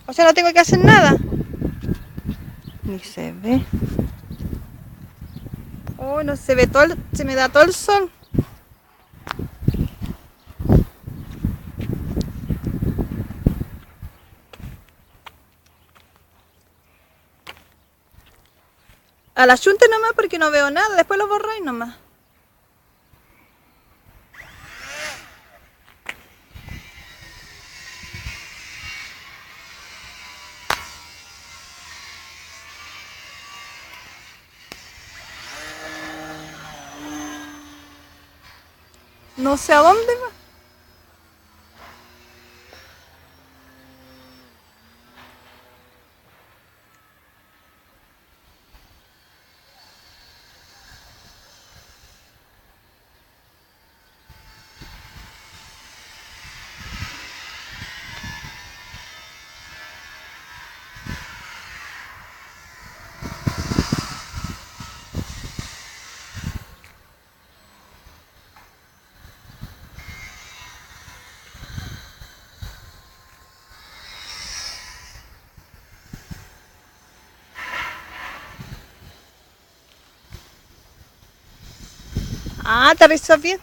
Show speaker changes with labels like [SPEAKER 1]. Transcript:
[SPEAKER 1] O sea, no tengo que hacer nada. Ni se ve. Oh, no se ve todo, se me da todo el sol. A la chunta nomás porque no veo nada, después lo borráis nomás. No sé a dónde va. Ah, aterrizó bien.